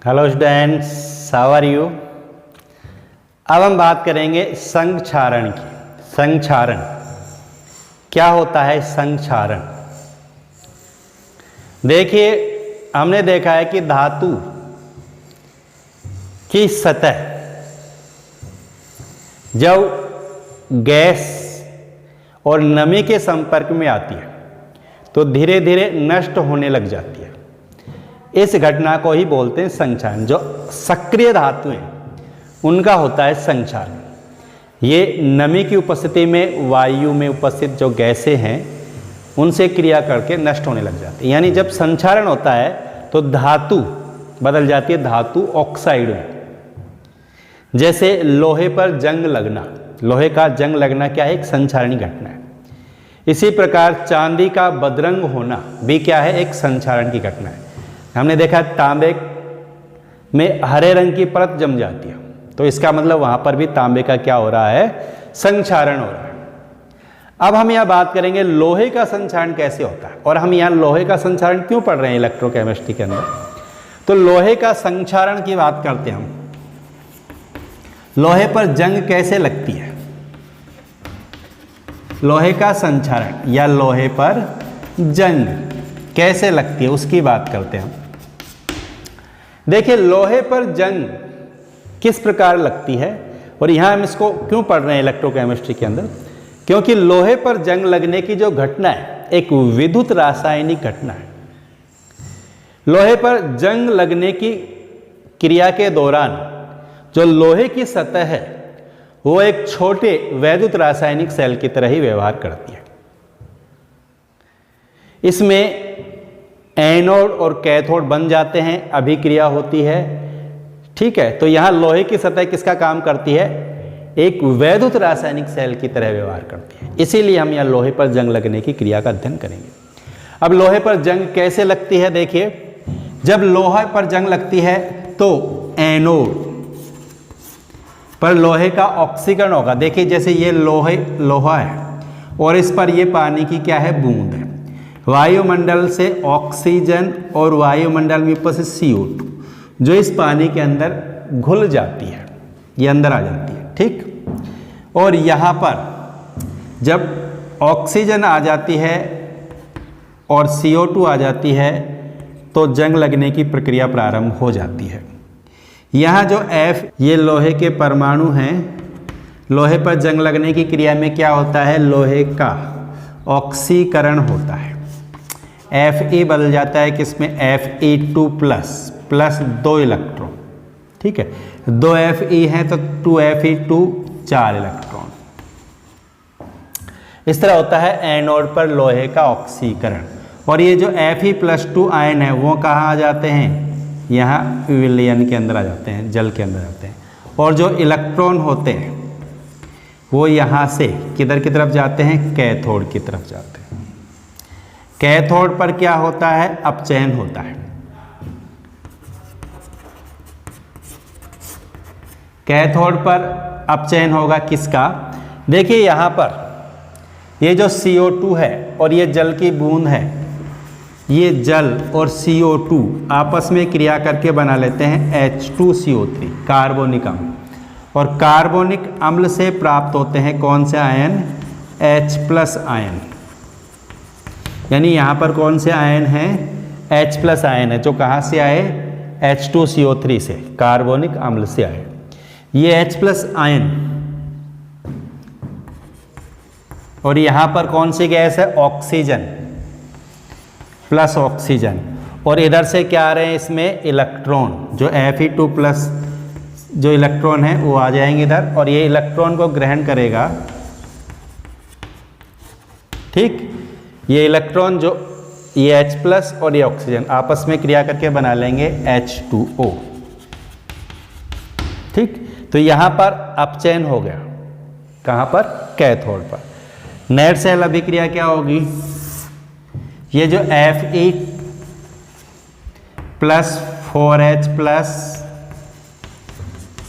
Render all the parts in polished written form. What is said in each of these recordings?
Hello students, how are you. अब हम बात करेंगे संघ क्षारण की। संघ क्षारण क्या होता है? संघ क्षारण देखिए, हमने देखा है कि धातु की सतह जब गैस और नमी के संपर्क में आती है तो धीरे धीरे नष्ट होने लग जाती है। इस घटना को ही बोलते हैं संघ क्षारण। जो सक्रिय धातु हैं उनका होता है संघ क्षारण। ये नमी की उपस्थिति में वायु में उपस्थित जो गैसें हैं उनसे क्रिया करके नष्ट होने लग जाती है। यानी जब संक्षारण होता है तो धातु बदल जाती है धातु ऑक्साइड में। जैसे लोहे पर जंग लगना, लोहे का जंग लगना क्या है? एक संक्षारणी घटना है। इसी प्रकार चांदी का बदरंग होना भी क्या है? एक संक्षारण की घटना है। हमने देखा तांबे में हरे रंग की परत जम जाती है तो इसका मतलब वहां पर भी तांबे का क्या हो रहा है? संक्षारण हो रहा है। अब हम यह बात करेंगे लोहे का संक्षारण कैसे होता है, और हम यहाँ लोहे का संक्षारण क्यों पढ़ रहे हैं इलेक्ट्रोकेमिस्ट्री के अंदर। तो लोहे का संक्षारण की बात करते हैं हम। लोहे पर जंग कैसे लगती है? लोहे का संक्षारण या लोहे पर जंग कैसे लगती है उसकी बात करते हैं हम। देखिए, लोहे पर जंग किस प्रकार लगती है, और यहां हम इसको क्यों पढ़ रहे हैं इलेक्ट्रोकेमिस्ट्री के अंदर? क्योंकि लोहे पर जंग लगने की जो घटना है एक विद्युत रासायनिक घटना है। लोहे पर जंग लगने की क्रिया के दौरान जो लोहे की सतह है वो एक छोटे वैद्युत रासायनिक सेल की तरह ही व्यवहार करती है। इसमें एनोड और कैथोड बन जाते हैं, अभिक्रिया होती है। ठीक है, तो यहां लोहे की सतह किसका काम करती है? एक वैद्युत रासायनिक सेल की तरह व्यवहार करती है। इसीलिए हम यहां लोहे पर जंग लगने की क्रिया का अध्ययन करेंगे। अब लोहे पर जंग कैसे लगती है? देखिए, जब लोहे पर जंग लगती है तो एनोड पर लोहे का ऑक्सीकरण होगा। देखिए, जैसे ये लोहा है और इस पर ये पानी की क्या है? बूंद है। वायुमंडल से ऑक्सीजन और वायुमंडल में उपस्थित CO2 जो इस पानी के अंदर घुल जाती है, ये अंदर आ जाती है। ठीक, और यहाँ पर जब ऑक्सीजन आ जाती है और CO2 आ जाती है तो जंग लगने की प्रक्रिया प्रारंभ हो जाती है। यहाँ जो F ये लोहे के परमाणु हैं, लोहे पर जंग लगने की क्रिया में क्या होता है? लोहे का ऑक्सीकरण होता है। Fe बदल जाता है किसमें? Fe2 plus 2 electron. ठीक है, 2 Fe हैं तो 2Fe2 4 इलेक्ट्रॉन। इस तरह होता है एनोड पर लोहे का ऑक्सीकरण। और ये जो Fe+2 आयन है वो कहाँ आ जाते हैं? यहाँ विलयन के अंदर आ जाते हैं, जल के अंदर आते हैं। और जो इलेक्ट्रॉन होते हैं वो यहाँ से किधर की तरफ जाते हैं? कैथोड की तरफ जाते हैं। कैथोड पर क्या होता है? अपचयन होता है। कैथोड पर अपचयन होगा किसका? देखिए, यहाँ पर ये जो CO2 है और ये जल की बूंद है, ये जल और CO2 आपस में क्रिया करके बना लेते हैं H2CO3 कार्बोनिक अम्ल। और कार्बोनिक अम्ल से प्राप्त होते हैं कौन से आयन? H+ ion. यानी यहाँ पर कौन से आयन हैं? H+ आयन है, जो कहाँ से आए? H2CO3 से, कार्बोनिक अम्ल से आए। ये H+ आयन और यहाँ पर कौन सी गैस है? Oxygen plus oxygen. और इधर से क्या आ रहे हैं? इसमें इलेक्ट्रॉन, जो Fe2+ जो इलेक्ट्रॉन है वो आ जाएंगे इधर, और ये इलेक्ट्रॉन को ग्रहण करेगा। ठीक, ये इलेक्ट्रॉन जो ये H+ और ये ऑक्सीजन आपस में क्रिया करके बना लेंगे H2O। ठीक, तो यहां पर अपचयन हो गया। कहां पर? कैथोड पर। नेट सेल अभिक्रिया क्या होगी? ये जो Fe plus 4H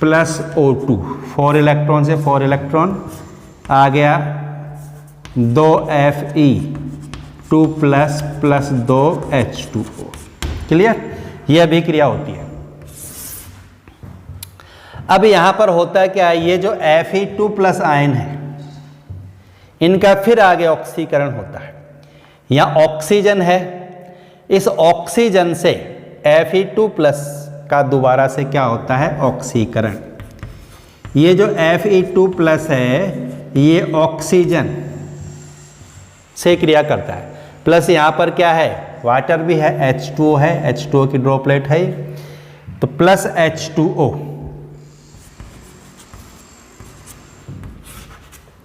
plus O2, 4 electron से 4 इलेक्ट्रॉन आ गया, 2 Fe2 प्लस 2 H2O। क्लियर? यह अभिक्रिया होती है। अब यहाँ पर होता है क्या, ये जो Fe2+ आयन है इनका फिर आगे ऑक्सीकरण होता है। यहाँ ऑक्सीजन है, इस ऑक्सीजन से Fe2+ का दोबारा से क्या होता है, ऑक्सीकरण। ये जो Fe2+ है ये ऑक्सीजन से क्रिया करता है, प्लस यहाँ पर क्या है, वाटर भी है, H2O है, H2O की ड्रॉपलेट है, तो प्लस H2O,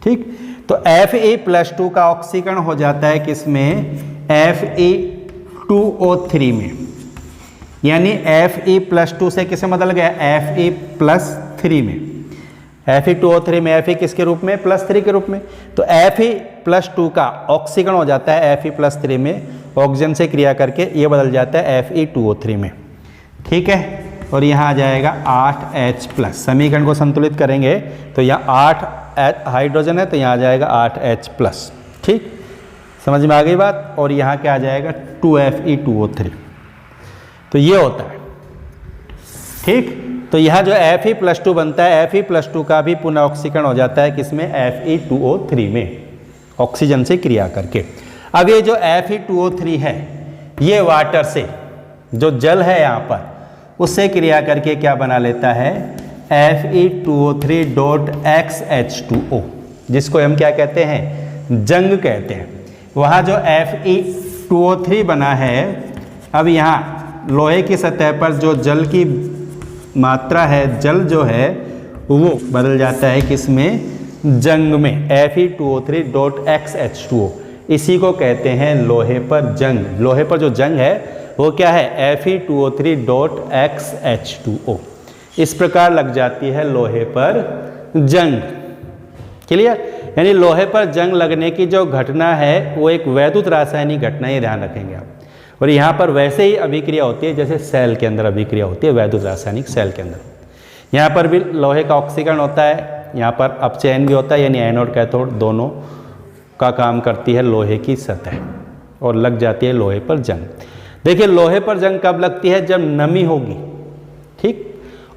ठीक। तो Fe+2 का ऑक्सीकरण हो जाता है किसमें, Fe2O3 में, यानी Fe+2 से किसे बदल गया, Fe+3 में। Fe2O3 में Fe किसके रूप में, +3 के रूप में। तो Fe+2 का ऑक्सीकरण हो जाता है Fe+3 में, ऑक्सीजन से क्रिया करके ये बदल जाता है Fe2O3 में, ठीक है। और यहाँ आ जाएगा 8H+। समीकरण को संतुलित करेंगे तो यहाँ 8 हाइड्रोजन है तो यहाँ आ जाएगा 8H+, ठीक, समझ में आ गई बात। और यहाँ क्या आ जाएगा 2Fe2O3, तो ये होता है, ठीक। तो यहाँ जो Fe+2 बनता है, Fe+2 का भी पुनः ऑक्सीकरण हो जाता है किसमें, Fe2O3 में, ऑक्सीजन से क्रिया करके। अब ये जो Fe2O3 है ये वाटर से, जो जल है यहाँ पर, उससे क्रिया करके क्या बना लेता है, Fe2O3.XH2O, जिसको हम क्या कहते हैं, जंग कहते हैं। वहाँ जो Fe2O3 बना है, अब यहाँ लोहे की सतह पर जो जल की मात्रा है, जल जो है वो बदल जाता है किसमें, जंग में, Fe2O3.XH2O। इसी को कहते हैं लोहे पर जंग। लोहे पर जो जंग है वो क्या है, Fe2O3.XH2O। इस प्रकार लग जाती है लोहे पर जंग, क्लियर। यानी लोहे पर जंग लगने की जो घटना है वो एक वैद्युत रासायनिक घटना, ये ध्यान रखेंगे आप। और यहाँ पर वैसे ही अभिक्रिया होती है जैसे सेल के अंदर अभिक्रिया होती है, वैद्युत रासायनिक सेल के अंदर। यहाँ पर भी लोहे का ऑक्सीकरण होता है, यहाँ पर अपचयन भी होता है, यानी एनोड कैथोड दोनों का काम करती है लोहे की सतह, और लग जाती है लोहे पर जंग। देखिए लोहे पर जंग कब लगती है, जब नमी होगी, ठीक,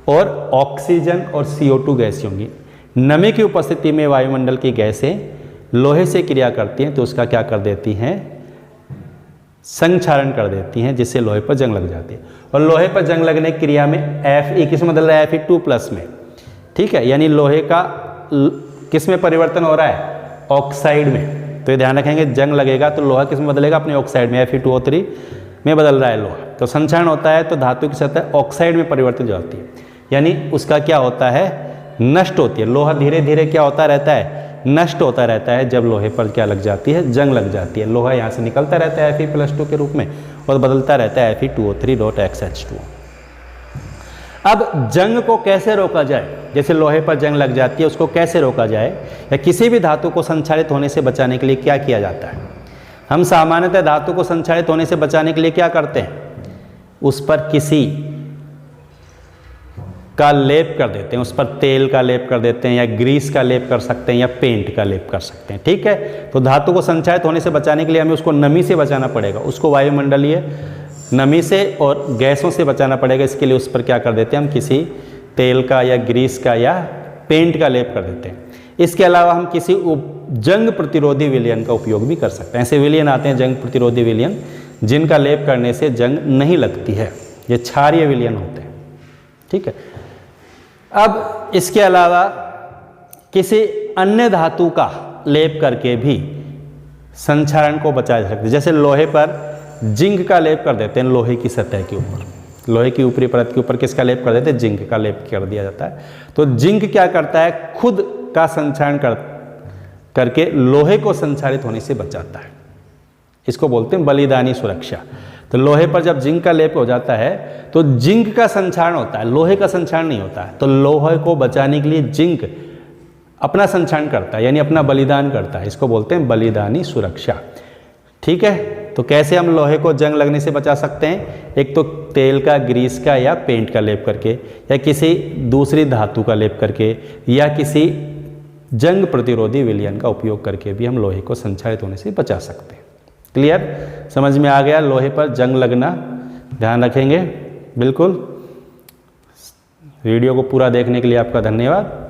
और ऑक्सीजन और CO2 गैसें होंगी। नमी की उपस्थिति में वायुमंडल की गैसें लोहे से क्रिया करती हैं तो उसका क्या कर देती हैं, संक्षारण कर देती हैं, जिससे लोहे पर जंग लग जाती है। और लोहे पर जंग लगने की क्रिया में Fe किस में बदल रहा है, Fe2+ में, ठीक है। यानी लोहे का किस में परिवर्तन हो रहा है, ऑक्साइड में। तो ये ध्यान रखेंगे, जंग लगेगा तो लोहा किस में बदलेगा, अपने ऑक्साइड में, Fe2O3 में बदल रहा है लोहा। तो संक्षारण होता है तो धातु की सतह ऑक्साइड में परिवर्तित हो जाती है, यानी उसका क्या होता है, नष्ट होती है। लोहा धीरे धीरे क्या होता रहता है, नष्ट होता रहता है जब लोहे पर क्या लग जाती है, जंग लग जाती है। लोहा यहाँ से निकलता रहता है Fe+2 के रूप में और बदलता रहता है Fe2O3.XH2O। अब जंग को कैसे रोका जाए, जैसे लोहे पर जंग लग जाती है उसको कैसे रोका जाए, या किसी भी धातु को संक्षारित होने से बचाने के लिए क्या किया जाता है। हम सामान्यतः धातु को संक्षारित होने से बचाने के लिए क्या करते हैं, उस पर किसी का लेप कर देते हैं, उस पर तेल का लेप कर देते हैं, या ग्रीस का लेप कर सकते हैं, या पेंट का लेप कर सकते हैं, ठीक है। तो धातु को संक्षारित होने से बचाने के लिए हमें उसको नमी से बचाना पड़ेगा, उसको वायुमंडलीय नमी से और गैसों से बचाना पड़ेगा। इसके लिए उस पर क्या कर देते हैं, हम किसी तेल का या ग्रीस का या पेंट का लेप कर देते हैं। इसके अलावा हम किसी जंग प्रतिरोधी विलयन का उपयोग भी कर सकते हैं। ऐसे विलयन आते हैं जंग प्रतिरोधी विलयन, जिनका लेप करने से जंग नहीं लगती है, ये क्षारीय विलयन होते हैं, ठीक है। अब इसके अलावा किसी अन्य धातु का लेप करके भी संक्षारण को बचाया जा सकता है। जैसे लोहे पर जिंक का लेप कर देते हैं, लोहे की सतह के ऊपर, लोहे की ऊपरी परत के ऊपर किसका लेप कर देते हैं, जिंक का लेप कर दिया जाता है। तो जिंक क्या करता है, खुद का संक्षारण करके लोहे को संक्षारित होने से बचाता है। इसको बोलते हैं बलिदानी सुरक्षा। तो लोहे पर जब जिंक का लेप हो जाता है तो जिंक का संक्षारण होता है, लोहे का संक्षारण नहीं होता है। तो लोहे को बचाने के लिए जिंक अपना संक्षारण करता है, यानी अपना बलिदान करता है। इसको बोलते हैं बलिदानी सुरक्षा, ठीक है। तो कैसे हम लोहे को जंग लगने से बचा सकते हैं, एक तो तेल का, ग्रीस का या पेंट का लेप करके, या किसी दूसरी धातु का लेप करके, या किसी जंग प्रतिरोधी विलयन का उपयोग करके भी हम लोहे को संक्षारित होने से बचा सकते हैं। क्लियर, समझ में आ गया लोहे पर जंग लगना, ध्यान रखेंगे बिल्कुल। वीडियो को पूरा देखने के लिए आपका धन्यवाद।